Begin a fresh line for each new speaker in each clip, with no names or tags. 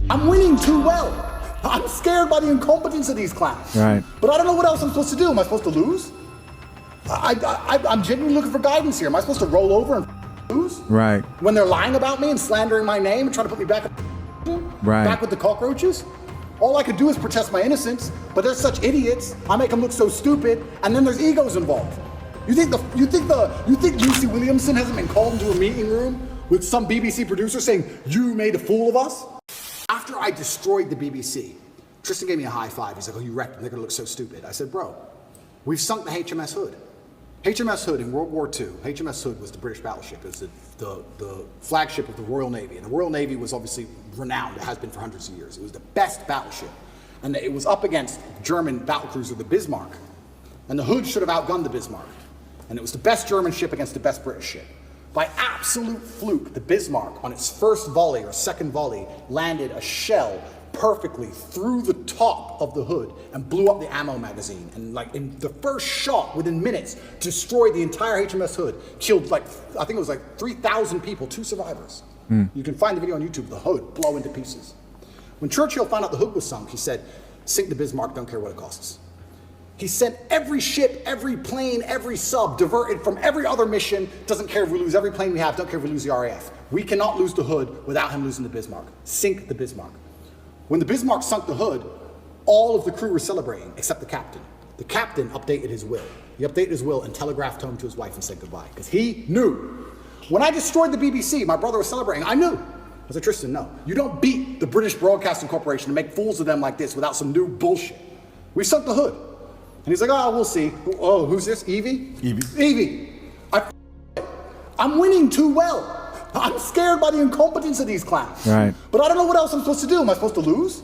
I'm winning too well. I'm scared by the incompetence of these clowns.
Right.
But I don't know what else I'm supposed to do. Am I supposed to lose? I'm genuinely looking for guidance here. Am I supposed to roll over and lose?
Right.
When they're lying about me and slandering my name and trying to put me back with the cockroaches? All I could do is protest my innocence, but they're such idiots. I make them look so stupid, and then there's egos involved. You think Lucy Williamson hasn't been called into a meeting room with some BBC producer saying, "You made a fool of us"? After I destroyed the BBC, Tristan gave me a high five. He's like, "Oh, you wrecked them. They're gonna look so stupid." I said, "Bro, we've sunk the HMS Hood." HMS Hood in World War II, HMS Hood was the British battleship. It was the flagship of the Royal Navy. And the Royal Navy was obviously renowned. It has been for hundreds of years. It was the best battleship. And it was up against German battlecruiser, the Bismarck. And the Hood should have outgunned the Bismarck. And it was the best German ship against the best British ship. By absolute fluke, the Bismarck, on its first volley or second volley, landed a shell perfectly through the top of the Hood and blew up the ammo magazine. And like in the first shot, within minutes, destroyed the entire HMS Hood, killed I think it was 3,000 people, 2 survivors. You can find the video on YouTube, the Hood blow into pieces. When Churchill found out the Hood was sunk, he said, "Sink the Bismarck, don't care what it costs." He sent every ship, every plane, every sub diverted from every other mission. Doesn't care if we lose every plane we have, don't care if we lose the RAF. We cannot lose the Hood without him losing the Bismarck. Sink the Bismarck. When the Bismarck sunk the Hood, all of the crew were celebrating, except the captain. The captain updated his will. He updated his will and telegraphed home to his wife and said goodbye, because he knew. When I destroyed the BBC, my brother was celebrating, I knew. I said, "Tristan, no. You don't beat the British Broadcasting Corporation and make fools of them like this without some new bullshit. We sunk the Hood." And he's like, "Oh, we'll see." "Oh, who's this? Evie?" Evie. I'm winning too well. I'm scared by the incompetence of these clowns.
Right.
But I don't know what else I'm supposed to do. Am I supposed to lose?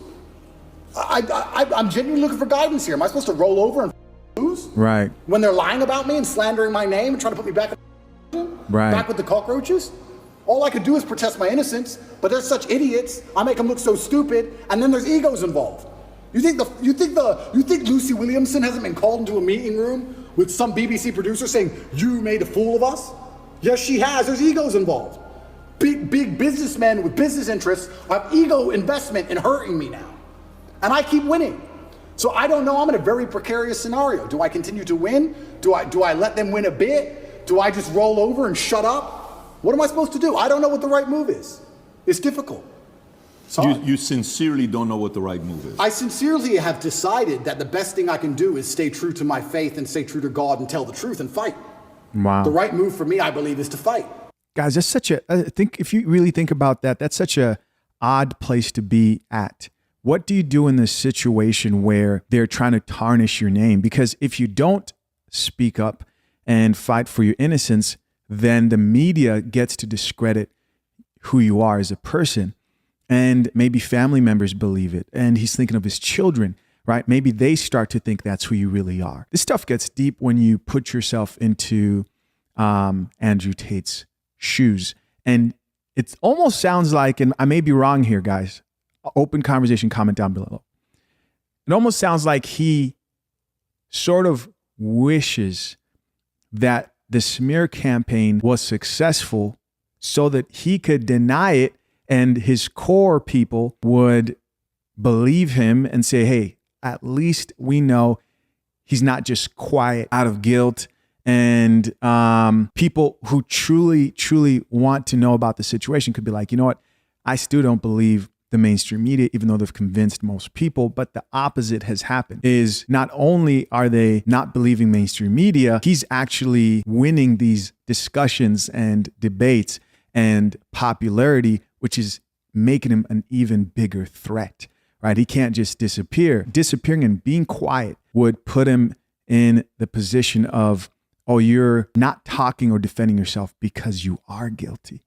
I'm genuinely looking for guidance here. Am I supposed to roll over and lose?
Right.
When they're lying about me and slandering my name and trying to put me back with the cockroaches? All I could do is protest my innocence, but they're such idiots. I make them look so stupid, and then there's egos involved. You think Lucy Williamson hasn't been called into a meeting room with some BBC producer saying, "You made a fool of us"? Yes, she has. There's egos involved. Big businessmen with business interests have ego investment in hurting me now. And I keep winning. So I don't know, I'm in a very precarious scenario. Do I continue to win? Do I let them win a bit? Do I just roll over and shut up? What am I supposed to do? I don't know what the right move is. It's difficult.
You sincerely don't know what the right move is.
I sincerely have decided that the best thing I can do is stay true to my faith and stay true to God and tell the truth and fight.
Wow.
The right move for me, I believe, is to fight.
Guys, I think if you really think about that, that's such a odd place to be at. What do you do in this situation where they're trying to tarnish your name? Because if you don't speak up and fight for your innocence, then the media gets to discredit who you are as a person. And maybe family members believe it. And he's thinking of his children, right? Maybe they start to think that's who you really are. This stuff gets deep when you put yourself into Andrew Tate's shoes. And it almost sounds like, and I may be wrong here, guys, open conversation, comment down below. It almost sounds like he sort of wishes that the smear campaign was successful so that he could deny it and his core people would believe him and say, "Hey, at least we know he's not just quiet out of guilt." And people who truly want to know about the situation could be like, "You know what? I still don't believe the mainstream media, even though they've convinced most people." But the opposite has happened. Is not only are they not believing mainstream media, he's actually winning these discussions and debates and popularity, which is making him an even bigger threat, right? He can't just disappear. Disappearing and being quiet would put him in the position of, oh, you're not talking or defending yourself because you are guilty.